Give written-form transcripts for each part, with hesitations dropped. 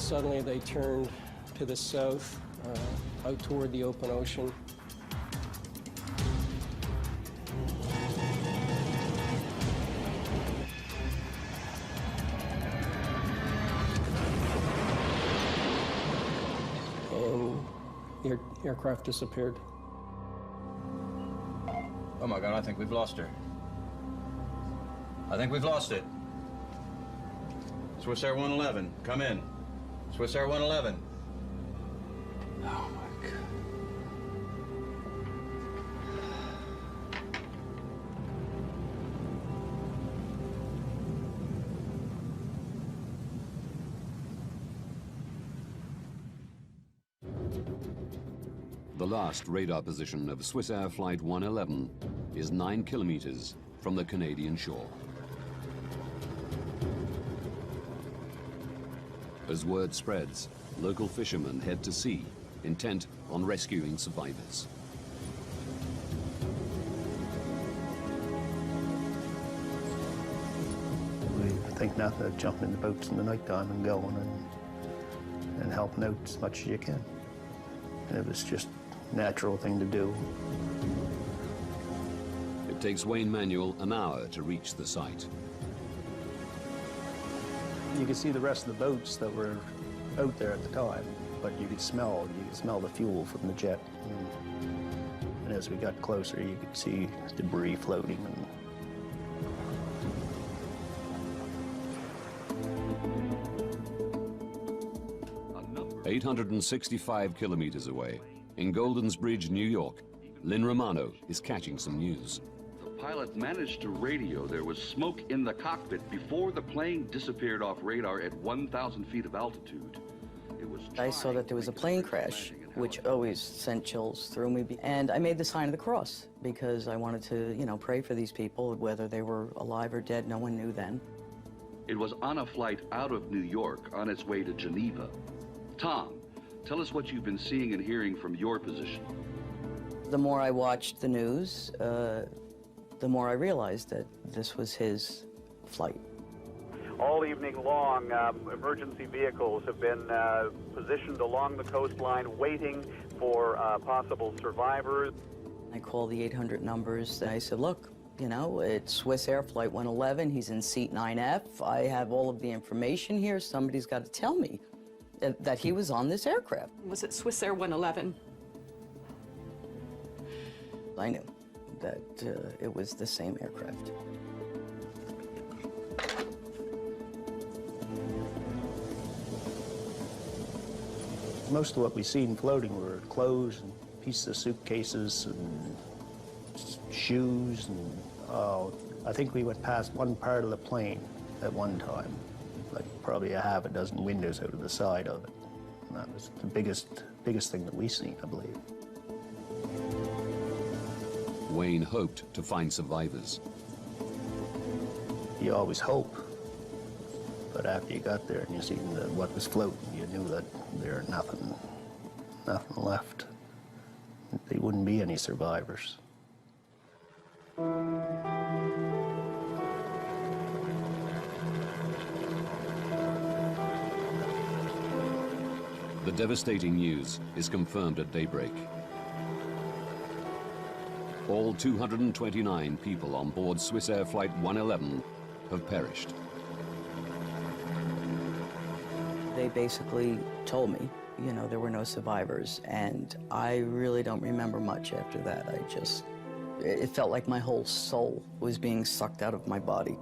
suddenly they turned to the south, out toward the open ocean. And the aircraft disappeared. Oh my God, I think we've lost her. I think we've lost it. Swissair 111, come in. Swissair 111. Oh my God. The last radar position of Swissair Flight 111 is 9 kilometers from the Canadian shore. As word spreads, local fishermen head to sea, intent on rescuing survivors. We think nothing of jumping in the boats in the night time and going and helping out as much as you can. And it was just a natural thing to do. It takes Wayne Manuel an hour to reach the site. You could see the rest of the boats that were out there at the time, but you could smell the fuel from the jet. And as we got closer, you could see debris floating. 865 kilometers away, in Goldens Bridge, New York, Lynn Romano is catching some news. The pilot managed to radio there was smoke in the cockpit before the plane disappeared off radar at 1,000 feet of altitude. I saw that there was a plane crash, which always sent chills through me. And I made the sign of the cross because I wanted to, you know, pray for these people, whether they were alive or dead. No one knew then. It was on a flight out of New York on its way to Geneva. Tom, tell us what you've been seeing and hearing from your position. The more I watched the news, the more I realized that this was his flight. All evening long, emergency vehicles have been positioned along the coastline waiting for possible survivors. I called the 800 numbers and I said, look, you know, it's Swissair Flight 111. He's in seat 9F. I have all of the information here. Somebody's got to tell me that he was on this aircraft. Was it Swissair 111? I knew that it was the same aircraft. Most of what we seen floating were clothes and pieces of suitcases and shoes and I think we went past one part of the plane at one time, like probably a half a dozen windows out of the side of it. And that was the biggest thing that we seen, I believe. Wayne hoped to find survivors. You always hope, but after you got there and you seen what was floating, you knew that there was nothing left. There wouldn't be any survivors. The devastating news is confirmed at daybreak. All 229 people on board Swissair Flight 111 have perished. They basically told me, you know, there were no survivors, and I really don't remember much after that. It felt like my whole soul was being sucked out of my body.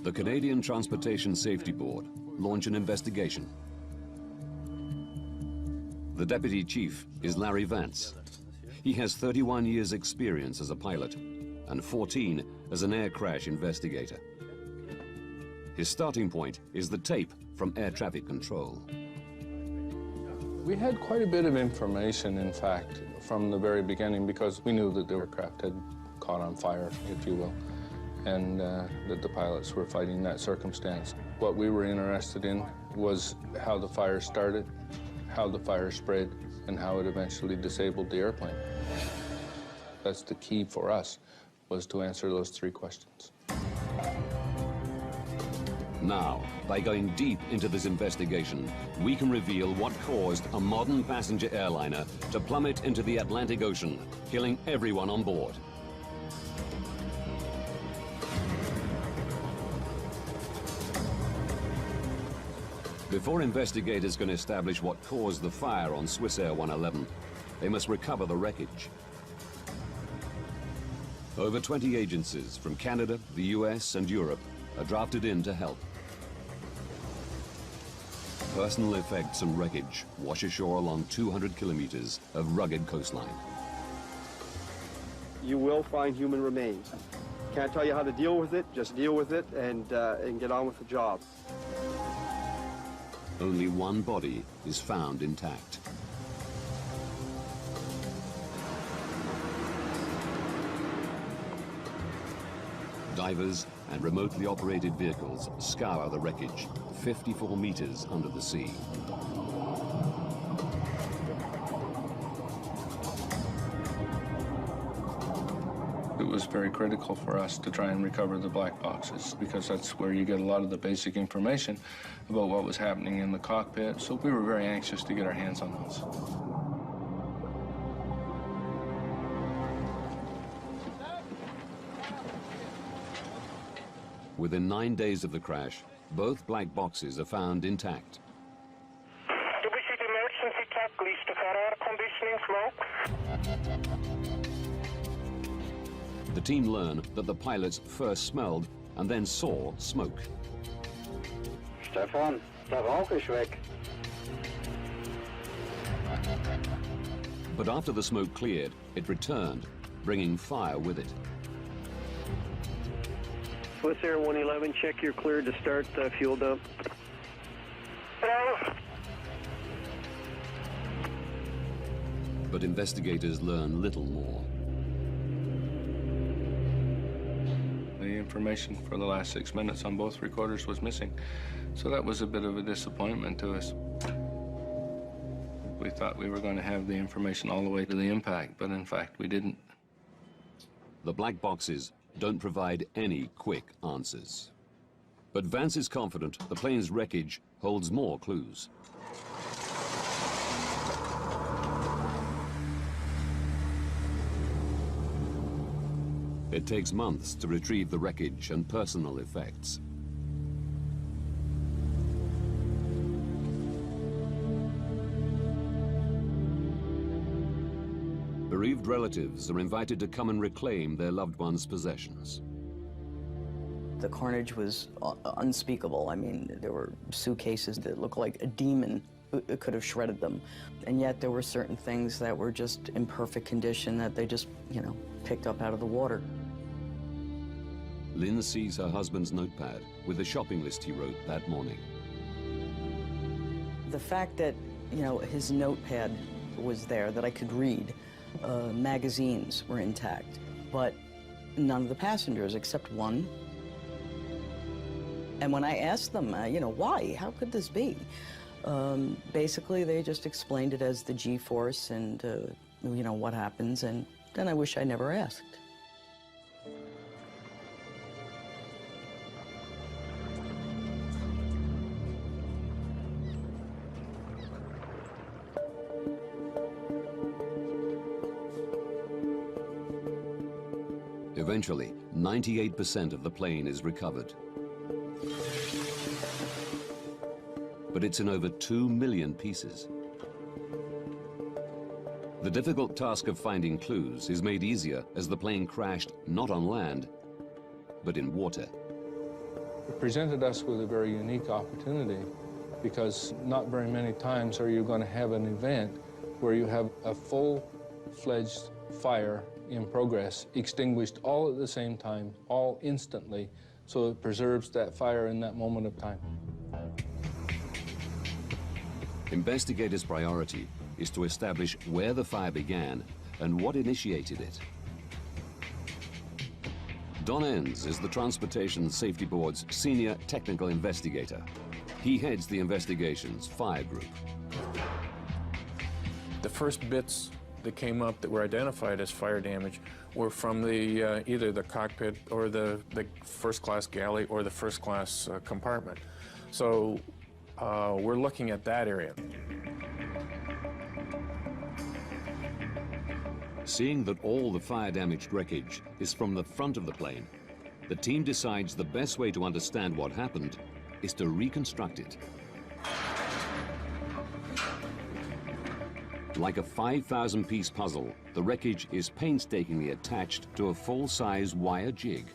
The Canadian Transportation Safety Board launched an investigation. The deputy chief is Larry Vance. He has 31 years' experience as a pilot and 14 as an air crash investigator. His starting point is the tape from air traffic control. We had quite a bit of information, in fact, from the very beginning, because we knew that the aircraft had caught on fire, if you will, and that the pilots were fighting that circumstance. What we were interested in was how the fire started, how the fire spread, and how it eventually disabled the airplane. That's the key for us, was to answer those 3 questions. Now, by going deep into this investigation, we can reveal what caused a modern passenger airliner to plummet into the Atlantic Ocean, killing everyone on board. Before investigators can establish what caused the fire on Swissair 111, they must recover the wreckage. Over 20 agencies from Canada, the US, and Europe are drafted in to help. Personal effects and wreckage wash ashore along 200 kilometers of rugged coastline. You will find human remains. Can't tell you how to deal with it, just deal with it and get on with the job. Only one body is found intact. Divers and remotely operated vehicles scour the wreckage 54 meters under the sea. It was very critical for us to try and recover the black boxes, because that's where you get a lot of the basic information about what was happening in the cockpit. So we were very anxious to get our hands on those. Within 9 days of the crash, both black boxes are found intact. Do we see the emergency truck least of our air conditioning smoke? The team learn that the pilots first smelled and then saw smoke. Stefan, der Rauch ist weg. But after the smoke cleared, it returned, bringing fire with it. Swissair 111, check you're cleared to start fuel dump. But investigators learn little more. The information for the last 6 minutes on both recorders was missing, so that was a bit of a disappointment to us. We thought we were going to have the information all the way to the impact, but in fact we didn't. The black boxes don't provide any quick answers. But Vance is confident the plane's wreckage holds more clues. It takes months to retrieve the wreckage and personal effects. Bereaved relatives are invited to come and reclaim their loved ones' possessions. The carnage was unspeakable. I mean, there were suitcases that looked like a demon could have shredded them. And yet there were certain things that were just in perfect condition that they just, picked up out of the water. Lynn sees her husband's notepad with the shopping list he wrote that morning. The fact that, his notepad was there that I could read, magazines were intact, but none of the passengers except one. And when I asked them, why? How could this be? Basically, they just explained it as the G-force and, what happens, and then I wish I never asked. Eventually, 98% of the plane is recovered. But it's in over 2 million pieces. The difficult task of finding clues is made easier as the plane crashed not on land, but in water. It presented us with a very unique opportunity, because not very many times are you going to have an event where you have a full-fledged fire in progress, extinguished all at the same time, all instantly, so it preserves that fire in that moment of time. Investigators' priority is to establish where the fire began and what initiated it. Don Enns is the Transportation Safety Board's senior technical investigator. He heads the investigation's fire group. The first bits that came up that were identified as fire damage were from the either the cockpit or the first-class galley or the first-class compartment. So we're looking at that area. Seeing that all the fire-damaged wreckage is from the front of the plane, the team decides the best way to understand what happened is to reconstruct it. Like a 5,000-piece puzzle, the wreckage is painstakingly attached to a full-size wire jig.